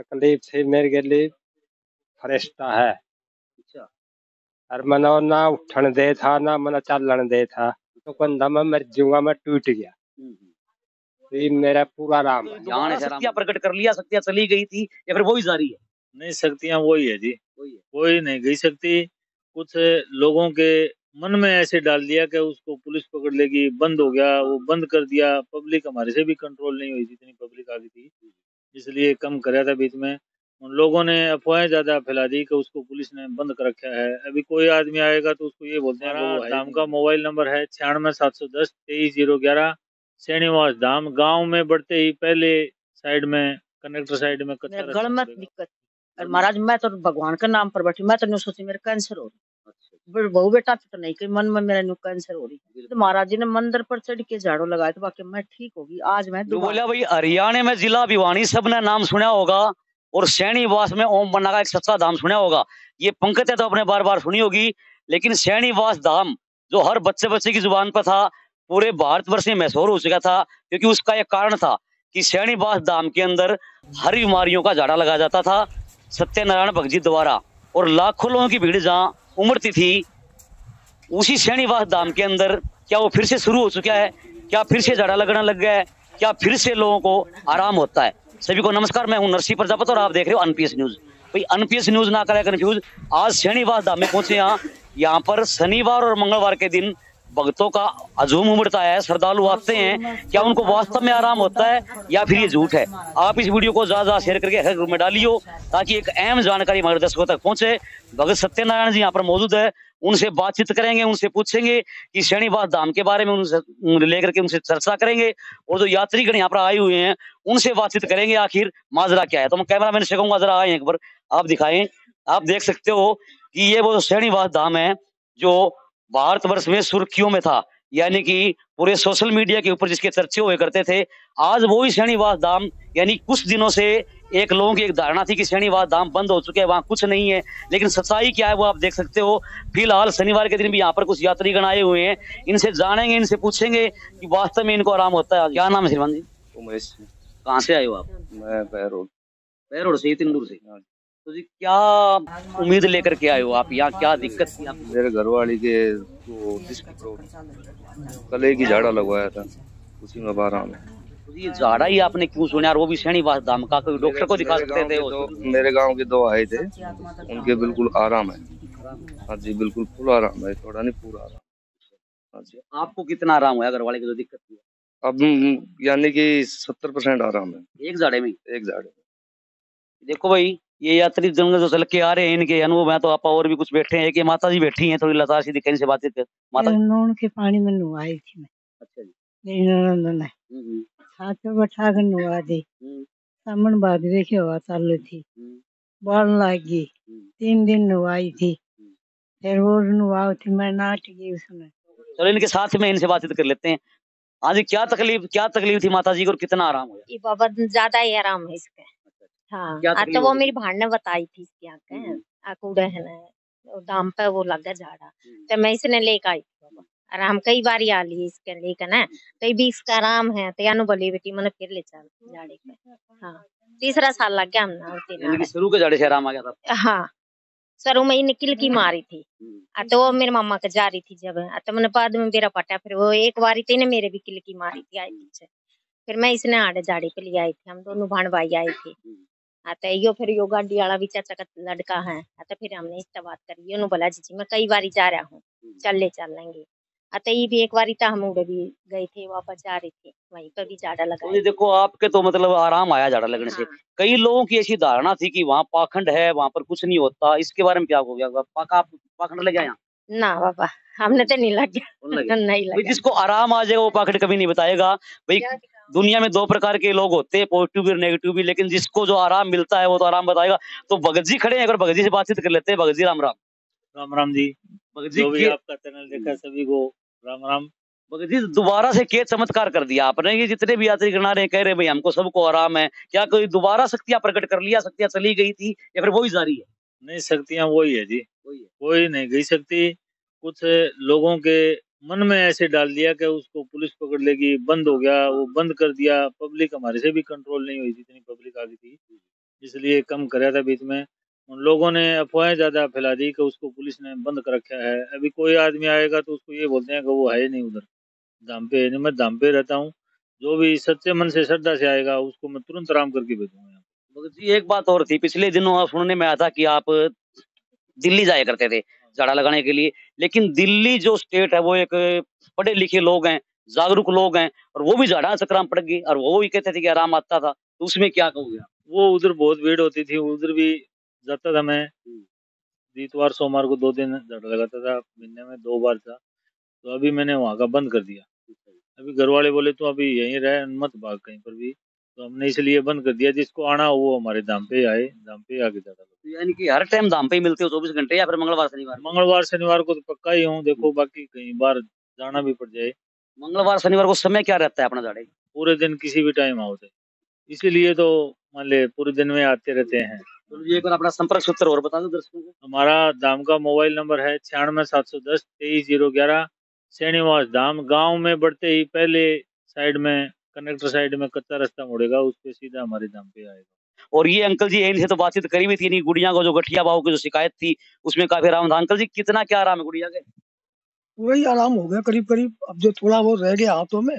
तकलीफ थी मेरे लिए फरिश्ता है। अच्छा। और मनो ना उठन दे था ना मना चलन दे था, तो कंधा में मर जाऊंगा, मैं टूट गया। तो ये मेरा पूरा राम है। दोबारा शक्तियां प्रकट कर लिया, शक्तियां चली गई थी या फिर वही जारी है? नहीं, शक्तियां वही है जी, वही है। कोई नहीं गई शक्ति। कुछ लोगों के मन में ऐसे डाल दिया कि उसको पुलिस पकड़ लेगी, बंद हो गया, वो बंद कर दिया। पब्लिक हमारे से भी कंट्रोल नहीं हुई, जितनी पब्लिक आ गई थी, इसलिए कम कराया था बीच में। उन लोगों ने अफवाहें ज्यादा फैला दी कि उसको पुलिस ने बंद कर रखा है। अभी कोई आदमी आएगा तो उसको ये बोलते हैं कि धाम का मोबाइल नंबर है 96 710 23 011। श्रीनिवास धाम गांव में बढ़ते ही पहले साइड में कनेक्टर साइड में कच्चा गल में दिक्कत। और महाराज मैं तो भगवान के नाम पर बैठी, मैं तो नहीं सोची मेरे कैंसर हो रही। बहु बेटा तो नहीं कि मन में मेरे नु कैंसर हो रही। तो महाराज जी ने मंदिर पर चढ़ के झाड़ू लगाया तो बाकी मैं ठीक होगी। आज मैं बोला भाई हरियाणा में जिला भिवानी सबने नाम सुना होगा और श्रीनिवास में ओम बन्ना का एक सच्चा धाम सुना होगा। ये पंक्तियां तो आपने बार बार सुनी होगी, लेकिन श्रीनिवास धाम जो हर बच्चे बच्चे की जुबान पर था, पूरे भारतवर्ष में मशहूर हो चुका था, क्योंकि उसका एक कारण था कि श्रीनिवास धाम के अंदर हर बीमारियों का झाड़ा लगाया जाता था सत्यनारायण भगत जी द्वारा, और लाखों लोगों की भीड़ जहां उमड़ती थी उसी श्रीनिवास धाम के अंदर क्या वो फिर से शुरू हो चुका है? क्या फिर से झाड़ा लगना लग गया है? क्या फिर से लोगों को आराम होता है? सभी को नमस्कार, मैं हूं नरसिंह प्रजापति और आप देख रहे हो अनपीएस न्यूज। भाई अनपीएस न्यूज ना करें कंफ्यूज। आज श्रीनिवास धाम में पहुंचे यहाँ पर शनिवार और मंगलवार के दिन भक्तों का हजूम उमड़ता है, श्रद्धालु आते हैं। क्या उनको वास्तव में आराम होता है या फिर ये झूठ है? आप इस वीडियो को ज्यादा शेयर करके हर ग्रुप में डालियो ताकि एक अहम जानकारी हमारे दर्शकों तक पहुंचे। भगत सत्यनारायण जी यहाँ पर मौजूद है, उनसे बातचीत करेंगे, उनसे पूछेंगे कि श्रीनिवास धाम के बारे में उनसे लेकर के उनसे चर्चा करेंगे, और जो यात्रीगण यहाँ पर आए हुए हैं उनसे बातचीत करेंगे आखिर माजरा क्या है। तो मैं कैमरा मैन से कहूंगा जरा आए एक बार आप दिखाएं। आप देख सकते हो कि ये वो श्रीनिवास धाम है जो भारतवर्ष में सुर्खियों में था, यानी कि पूरे सोशल मीडिया के ऊपर जिसके चर्चे हुए करते थे। आज वो ही श्रीनिवास धाम, यानी कुछ दिनों से एक लोगों की एक धारणा थी कि श्रीनिवास धाम बंद हो चुके हैं, वहां कुछ नहीं है, लेकिन सच्चाई क्या है वो आप देख सकते हो। फिलहाल शनिवार के दिन भी यहाँ पर कुछ यात्रीगण आए हुए हैं, इनसे जानेंगे, इनसे पूछेंगे कि वास्तव में इनको आराम होता है। क्या नाम है श्रीमान जी? उमेश। कहाँ से आए हो आप? मैं बहरोड से, इतनी दूर से? तो जी क्या उम्मीद लेकर के आए हो आप यहाँ? क्या दिक्कत थी आप? मेरे घरवाली के तो डिस्क प्रॉब्लम, गले की झाड़ा लगवाया था, उसी में आराम है। तो ये झाड़ा ही आपने क्यों सुना, और वो भी श्रीनिवास धाम का? कोई डॉक्टर को दिखा सकते थे? मेरे गांव के 2 आए थे, उनके बिल्कुल आराम है। हाँ जी, बिल्कुल फुल आराम है, थोड़ा नहीं पूरा आराम। हाँ जी। आपको कितना आराम हुआ घरवाले की जो दिक्कत थी? अब यानी कि 70% आराम है, एक झाड़े में? एक झाड़े में। देखो भाई, ये यात्री जंगल जो चल के आ रहे हैं, इनके अनुभव में तो आप और भी कुछ बैठे हैं कि माता जी बैठी हैं, थोड़ी लता सी दिखाई से बातचीत कर। माता नून के पानी में नुआई थी मैं। अच्छा जी। मेरी ननद ने हाथ में बैठा कर नुआ दी। सामन बाद देखे हुआ चालू थी, बोल लगी, 3 दिन नुआई थी, फिर वो नुआई थी, मैं नाट गई उसमें। चलो इनके साथ में इनसे बातचीत कर लेते हैं। आज क्या तकलीफ थी माता जी को और कितना आराम हुआ? ये बाबा ज्यादा ही आराम है इसका। हाँ, तो वो मेरी भाण ने बताई थी इसकी आंखें आकूड़े है ना, दाम पे वो लगा झाड़ा, तो मैं इसने लेकर आई थी बाबा। आराम कई बार आ ली इसके लेकर ना, कई भी इसका आराम है तो यानु बोली बेटी मैंने फिर ले चल झाड़े पे। हाँ, 3रा साल लग गया हमने। शुरू के झाड़े से आराम आ गया था? हाँ, सरू में निकल की मारी थी। तो वो मेरे मामा के जा रही थी जब, तो मैंने बाद में मेरा पटा, फिर वो एक बारी थी ने मेरे भी किल की मारी थी आई पीछे, फिर मैं इसने आड़े झाड़ी पे ले आई थी, हम दोनों भाण भाई आए थे। तो यो फिर यो गाड़ी वाला भी चाचा का लड़का है, तो फिर हमने इससे बात करी, यो बोला जी मैं कई बारी जा रहा हूँ, चल लेंगे। तो ये भी एक बारी हम उड़े भी गए थे, वापस जा रहे थे, वहीं पर भी झाड़ा लगा। तो देखो आपके तो मतलब आराम आया झाड़ा लगने से। कई लोगों की ऐसी धारणा थी कि वहाँ पाखंड है, वहाँ पर कुछ नहीं होता, इसके बारे में क्या हो गया? पाखंड लग गया यहाँ? ना बाबा, हमने तो नहीं लग गया। नहीं लगा। जिसको आराम आ जाएगा वो पाखंड कभी नहीं बताएगा। भाई दुनिया में 2 प्रकार के लोग होते हैं, पॉजिटिव भी और नेगेटिव भी, लेकिन जिसको जो आराम मिलता है वो तो आराम बताएगा। तो भगत जी खड़े हैं, अगर भगत जी से बातचीत कर लेते हैं। भगत जी राम राम। राम राम जी। भगत जी जो भी आपका चैनल देखा सभी को राम राम। भगत जी दोबारा से क्या चमत्कार कर दिया आपने? ये जितने भी यात्री गणा रहे कह रहे भाई हमको सबको आराम है, क्या कोई दोबारा शक्तियां प्रकट कर लिया, शक्तियां चली गई थी या फिर वही जारी है? नहीं, शक्तियां वही है जी, कोई नहीं गई शक्ति। कुछ लोगों के मन में ऐसे डाल दिया कि उसको पुलिस पकड़ लेगी, बंद हो गया, वो बंद कर दिया। पब्लिक हमारे से भी कंट्रोल नहीं हुई, जितनी पब्लिक आ गई थी, इसलिए कम कराया था बीच में। उन लोगों ने अफवाहें ज्यादा फैला दी कि उसको पुलिस ने बंद कर रखा है। अभी कोई आदमी आएगा तो उसको ये बोलते हैं कि वो है ही नहीं उधर, धाम पे है नहीं। मैं धाम पे रहता हूँ, जो भी सच्चे मन से श्रद्धा से आएगा उसको मैं तुरंत आराम करके भेजूंगा यहाँ। भगत जी एक बात और थी, पिछले दिनों सुनने में आया था कि आप दिल्ली जाया करते थे झाड़ा लगाने के लिए, लेकिन दिल्ली जो स्टेट है वो एक पढ़े लिखे लोग हैं, जागरूक लोग हैं, और वो भी झाड़ा चक्कर में पड़ गए और वो भी कहते थे कि आराम आता था, तो उसमें क्या कहोगे आप? वो उधर बहुत भीड़ होती थी, उधर भी जाता था मैं। इतवार सोमवार को 2 दिन झाड़ा लगाता था, महीने में 2 बार था। तो अभी मैंने वहाँ का बंद कर दिया। अभी घर वाले बोले तो अभी यहीं रह, मत भाग कहीं पर भी, तो हमने इसलिए बंद कर दिया। जिसको आना हो वो हमारे धाम पे आए, धाम पे आके जाता था। तो यानी कि हर टाइम धाम पे ही मिलते हो 24 घंटे, या फिर मंगलवार शनिवार? मंगलवार शनिवार को तो पक्का ही हूँ, देखो बाकी कहीं बार जाना भी पड़ जाए। मंगलवार शनिवार को समय क्या रहता है अपना झाड़े? पूरे दिन किसी भी टाइम आओ, इसीलिए तो मान ले पूरे दिन में आते रहते हैं। तो ये एक बार अपना संपर्क सूत्र और बता दो दर्शकों को। हमारा धाम का मोबाइल नंबर है 96 710 23 011। श्रीनिवास धाम गांव में बढ़ते ही पहले साइड में, कनेक्टर साइड में कच्चा रास्ता मुड़ेगा, उस पे सीधा हमारे धाम पे आएगा। और ये अंकल जी इनसे तो बातचीत करी भी थी, नहीं गुड़िया को जो गठिया बाबू की जो शिकायत थी उसमें काफी आराम था। अंकल जी कितना क्या आराम है गुड़िया के? वही आराम हो गया करीब करीब। अब जो थोड़ा वो रह गया हाथों में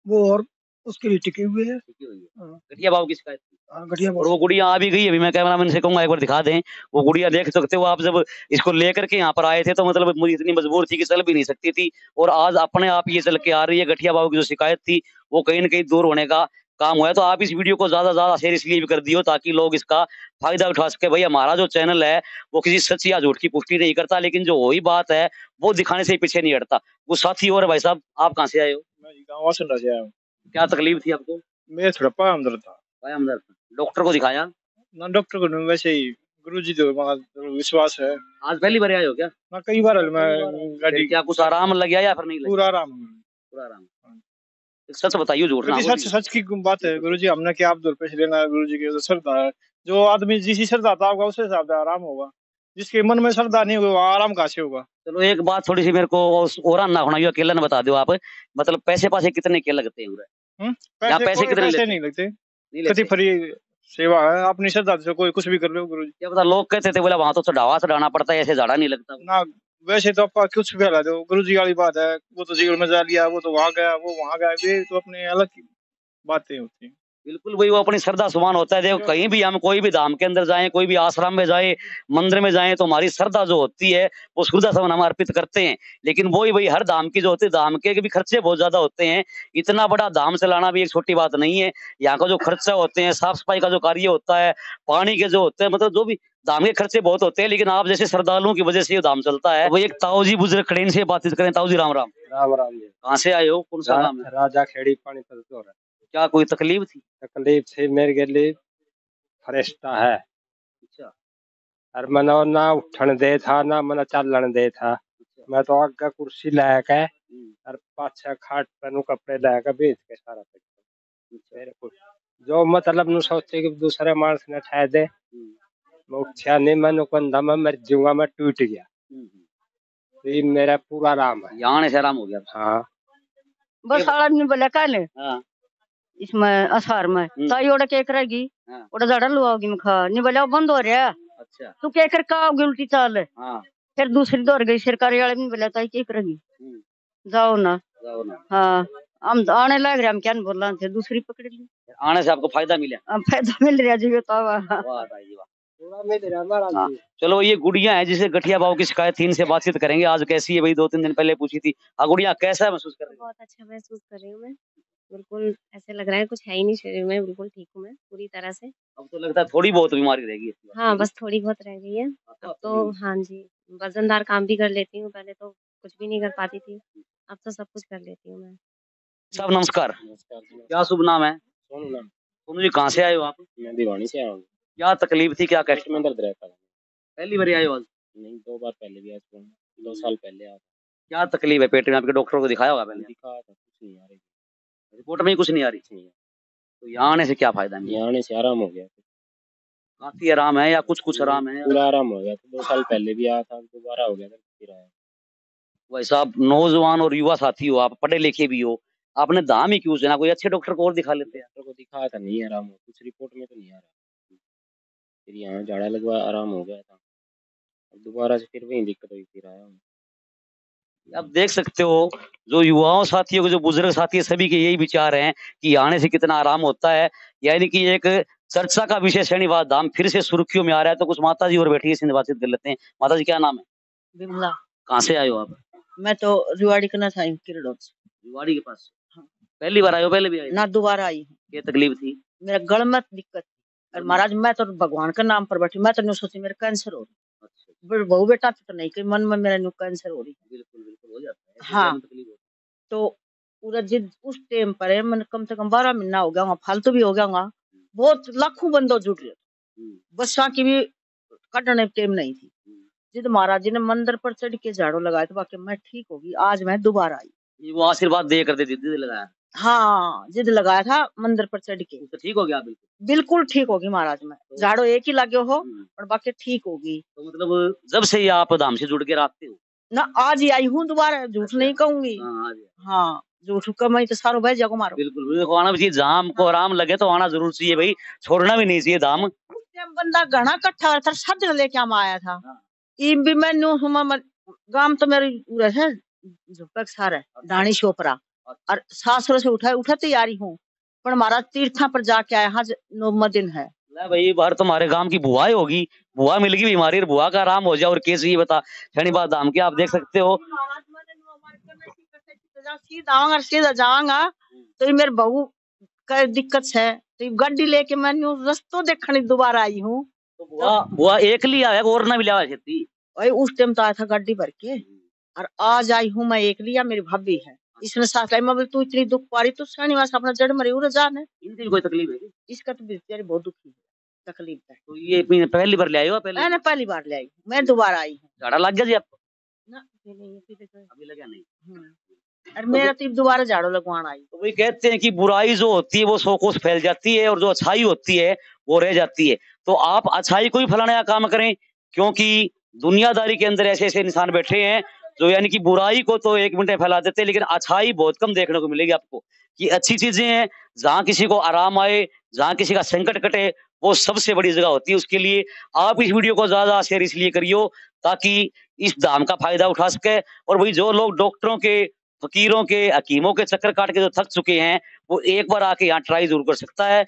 वो और उसके लिए टिके हुए है। गठिया बाबू की शिकायत थी। गठिया और वो गुड़िया आ भी गई। अभी मैं कैमरामैन से कहूंगा एक बार दिखा दें, वो गुड़िया देख सकते हो आप। जब इसको लेकर के यहाँ पर आए थे तो मतलब मुझे इतनी मजबूर थी कि चल भी नहीं सकती थी, और आज अपने आप ये चल के आ रही है। गठिया बाबू की जो शिकायत थी वो कहीं ना कहीं दूर होने का काम हुआ है। तो आप इस वीडियो को ज्यादा शेयर इसलिए भी कर दियो ताकि लोग इसका फायदा उठा सके। भाई हमारा जो चैनल है वो किसी सच या झूठ की पुष्टि नहीं करता, लेकिन जो वही बात है वो दिखाने से पीछे नहीं हटता। वो साथी और भाई साहब, आप कहाँ से आए हो? मैं गाँव से आया हूँ। क्या तकलीफ थी आपको? मैं थोड़ा पाया अंदर था। पाया अंदर? डॉक्टर को दिखाया? ना डॉक्टर को नहीं, वैसे ही गुरुजी तो विश्वास है। आज पहली बार आए हो क्या? ना कई बार मैं गाड़ी। क्या कुछ आराम लग गया या फिर नहीं लग? पूरा आराम। पूरा आराम। सच बताइए, झूठ ना। सच की बात है गुरुजी, हमने क्या आप 2 पैसे लेना है। गुरुजी की श्रद्धा है, जो आदमी जिस श्रद्धा था होगा उससे ज्यादा आराम होगा। जिसके मन में श्रद्धा नहीं होगा आराम कहाँ से होगा? चलो एक बात थोड़ी सी मेरे को और ना होना, अकेला न बता दो आप, मतलब पैसे पासे कितने के लगते हैं? पैसे कितने नहीं लगते, कति फ्री सेवा है। अपनी श्रद्धा से कोई कुछ भी कर लो गुरुजी। क्या पता, लोग कहते थे बोला वहां तो चढ़ाना पड़ता है, ऐसे झाड़ा नहीं लगता ना। वैसे तो आपका कुछ भी हला दो, गुरुजी वाली बात है। वो तो जीवन में जा लिया, वो तो वहां गया, वो वहां गया, ये तो अपने अलग की बातें होती हैं। बिल्कुल वही, वो अपनी श्रद्धा सुमान होता है। देखो कहीं भी हम कोई भी धाम के अंदर जाएं, कोई भी आश्रम में जाए, मंदिर में जाएं, तो हमारी श्रद्धा जो होती है वो श्रद्धा समान हम अर्पित करते हैं। लेकिन वही हर धाम की जो होती है, धाम के भी खर्चे बहुत ज्यादा होते हैं। इतना बड़ा धाम चलाना भी एक छोटी बात नहीं है। यहाँ का जो खर्चा होते हैं, साफ सफाई का जो कार्य होता है, पानी के जो होते हैं, मतलब जो भी धाम के खर्चे बहुत होते हैं। लेकिन आप जैसे श्रद्धालुओं की वजह से ये धाम चलता है। वो एक ताऊ जी बुजुर्ग खड़े, इनसे बातचीत करें। ताऊ जी राम राम। राम राम। कहाँ से आए हो? कौन सा काम है? राजा खेड़ी पानी पर तो रहा। क्या कोई तकलीफ थी? तकलीफ थी मेरे लिए, फरिश्ता है। अच्छा। और मनो ना उठन दे था, ना मना चलन दे था। मैं तो आगे कुर्सी लाके और पाछे खाट पर कपड़े लाके बेच के सारा मेरे को जो मतलब नु सोचे कि दूसरे मानस ने ठा दे, मैं उठा नहीं। मैं कंधा में मर जाऊंगा, मैं टूट गया। तो ये मेरा पूरा आराम है। यहाँ से आराम हो गया? हाँ बस आदमी बोला कल इसमें असार में ताई ओड़ा के करेगी, ओड़ा जड़ा लुआओगी मैं खा नहीं बोला बंद हो रहा। अच्छा। तू क्या कर का उल्टी चाल। फिर दूसरी दौड़ गई सरकारी वाले ने बोला ताई क्या करेगी, जाओ ना। हाँ हम आने लग रहे, हम क्या बोल थे, दूसरी पकड़ ली। आने से आपको फायदा मिला? फायदा मिल रहा जी, बतावा। हाँ। चलो ये गुड़िया है जिसे गठिया बाबू की शिकायत थी, इनसे बातचीत करेंगे। आज कैसी है भाई? 2-3 दिन पहले पूछी थी। हाँ गुड़िया, कैसा महसूस कर रही है? बहुत अच्छा महसूस कर रही हूँ मैं। बिल्कुल ऐसे लग रहा है कुछ है ही नहीं शरीर में, बिल्कुल ठीक हूँ मैं पूरी तरह से। अब तो लगता है थोड़ी बहुत बीमारी रहेगी। हाँ बस थोड़ी बहुत रह गई है अब तो। हाँ जी, वजनदार काम भी कर लेती हूँ, पहले तो कुछ भी नहीं कर पाती थी, अब तो सब कुछ कर लेती हूँ मैं। साहब नमस्कार। क्या शुभ नाम है? सोनू नाम। सोनू जी कहाँ से आए हो आप? मैं दीवानी से आया हूँ। क्या तकलीफ थी, क्या कष्ट में दर्द रहता था? पहली बार आए हो आज? नहीं, 2 बार पहले भी आया, 2 साल पहले आया। क्या तकलीफ है पेट में? आपके डॉक्टर को दिखाया होगा पहले? दिखाया था, कुछ नहीं आ रही रिपोर्ट में ही कुछ नहीं आ रही। तो यहाँ आने से क्या फायदा? यहाँ आने से आराम हो गया। काफी आराम है या कुछ आराम है? पूरा आराम हो गया। 2 साल पहले भी आया था, दोबारा हो गया, फिर आया। भाई साहब नौजवान और युवा साथी हो आप, पढ़े लिखे भी हो, आपने दाम ही क्यों चुना? कोई अच्छे डॉक्टर को और दिखा लेते हैं। डॉक्टर को दिखाया था, नहीं आराम हो, कुछ रिपोर्ट में तो नहीं आ रहा। फिर यहाँ झाड़ा लगवा आराम हो गया था। अब दोबारा से फिर वही दिक्कत हुई, फिर आया हूँ। आप देख सकते हो जो युवाओं साथियों के, जो बुजुर्ग साथी है, सभी के यही विचार हैं कि आने से कितना आराम होता है। यानी कि एक चर्चा का विषय शनिवार धाम फिर से सुर्खियों में आ रहा है। तो कुछ माता जी और बैठी है, इनसे बातचीत कर लेते हैं। माता जी क्या नाम है? बिमला। कहाँ से आए हो आप? मैं तो रिवाड़ी करना था किरड़ों से। रिवाड़ी के पास? हाँ। पहली बार आए हो? पहले भी आए? ना दोबारा आई हूँ। क्या तकलीफ थी? मेरा गल में दिक्कत थी। और महाराज मैं तो भगवान के नाम पर बैठी, मैं तो सोची मेरा कैंसर हो रही। अच्छा। बहू बेटा तो नहीं कि मन में मेरा कैंसर हो रही। बिल्कुल बिल्कुल हो जाता है। हाँ। तो पूरा जिद उस टाइम पर है, मैंने कम से कम 12 महीना हो गया वहाँ, फालतू भी हो गया वहाँ। बहुत लाखों बंदो जुट रहे, बस की भी कटने टाइम नहीं थी। जिद महाराज जी ने मंदिर पर चढ़ के झाड़ू लगाया तो बाकी मैं ठीक होगी। आज मैं दोबारा आई। वो आशीर्वाद दे कर दे दीदी लगाया? हाँ, जिद लगाया था मंदिर पर चढ़ के। तो ठीक हो गया? बिल्कुल बिल्कुल ठीक होगी महाराज। में झाड़ू एक ही लगे हो और बाकी ठीक होगी। तो मतलब जब से ये आप धाम से जुड़ के रखते हो ना? आज ही आई हूँ दोबारा, झूठ नहीं कहूंगी। हाँ, झूठ कमाई तो सारो भाई जाको मारो। बिल्कुल आना भी चाहिए, धाम को आराम लगे तो आना जरूर चाहिए भाई, छोड़ना भी नहीं चाहिए धाम। उस टाइम बंदा घना इकट्ठा था, सजन लेके हम आया था। ईम भी मैं गांव तो मेरी है झुपक सारा डाणी शोपरा, और सासुर से उठा तैयारी हूँ, पर महाराज तीर्था पर जाके आया। हाँ, 9वां दिन है भाई। बाहर तुम्हारे गांव की बुआ होगी, बुआ मिल गई बीमारी, बुआ का आराम हो जाए और कैसे ये बता। शनिवार धाम के आप देख सकते हो। सीधा जाऊंगा तो मेरे बहू का दिक्कत है, तो गाड़ी लेके मैं रस्तों देखने दोबारा आई हूँ। तो बुआ एक लिया है और ना भी लिया खेती? भाई उस टाइम तो आया था गाड़ी भर के, और आज आई हूँ मैं एक लिया। मेरी भाभी है, इसने साथ लाई। मैं तू इतनी दुख पा रही, तू शनिवार अपना जड़ मरी उड़ जाने। इनकी कोई तकलीफ है? इसका तो बेचारी बहुत दुखी है, तकलीफ है। तो ये पहली बार ले आई हो? मैंने पहली बार ले आई, मैं दोबारा आई हूँ। झाड़ा लग गया जी आपको? ना अभी लगा नहीं। और मेरा तो दोबारा झाड़ू लगवाना आई। तो वही कहते हैं कि बुराई जो होती है वो 100 कोस फैल जाती है, और जो अच्छाई होती है वो रह जाती है। तो आप अच्छाई को ही फैलाने का काम करें, क्योंकि दुनियादारी के अंदर ऐसे ऐसे इंसान बैठे हैं जो यानी कि बुराई को तो 1 मिनट में फैला देते हैं, लेकिन अच्छाई बहुत कम देखने को मिलेगी आपको। कि अच्छी चीजें हैं, जहाँ किसी को आराम आए, जहाँ किसी का संकट कटे, वो सबसे बड़ी जगह होती है। उसके लिए आप इस वीडियो को ज्यादा शेयर इसलिए करियो ताकि इस धाम का फायदा उठा सके। और वही जो लोग डॉक्टरों के, फकीरों के, हकीमों के चक्कर काट के जो थक चुके हैं, वो एक बार आके यहाँ ट्राई जरूर कर सकता है,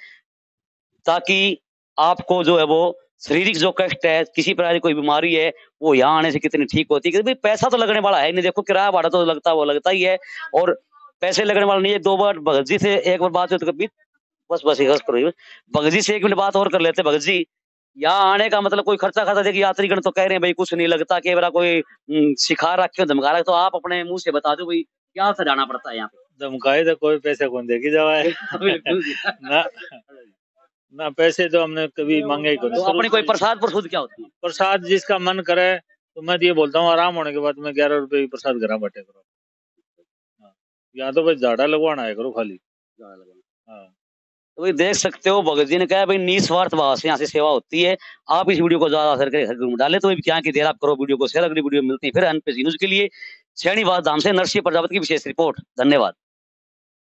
ताकि आपको जो है वो शारीरिक जो कष्ट है, किसी प्रकार की कोई बीमारी है, वो यहाँ आने से कितनी ठीक होती है। क्योंकि पैसा तो लगने वाला है नहीं, देखो किराया भाड़ा तो लगता है, वो लगता ही है, और पैसे लगने वाला नहीं है। 2 बार भगत जी से एक बार बात तो बस करो, भगत जी से 1 मिनट बात और कर लेते। भगत जी, यहाँ आने का मतलब कोई खर्चा खाता देखिए, यात्रीगण तो कह रहे हैं भाई कुछ नहीं लगता, केवल कोई सिखा रखे धमका रखे, तो आप अपने मुंह से बता दो भाई क्या सजाना पड़ता है यहाँ पे? धमकाए तो कोई पैसे कौन देगी जाए ना, ना पैसे तो हमने कभी मांगे ही कौन। तो अपने कोई प्रसाद प्रसूद क्या होती है? प्रसाद जिसका मन करे, तो मैं ये बोलता हूँ आराम होने के बाद में 11 रुपए की प्रसाद घर बटे करो। यहाँ तो बस झाड़ा लगवाना है करो खाली। हाँ, तो भाई देख सकते हो, भगत जी ने कहा भाई निस्वार्थ भाव से यहाँ से सेवा होती है। आप इस वीडियो को ज्यादा करके घर में डाले, तो क्या की देर आप करो वीडियो को शेयर। अगली वीडियो मिलती है फिर अन्य न्यूज के लिए। शनिवार धाम से नरसिंह प्रजापति की विशेष रिपोर्ट। धन्यवाद।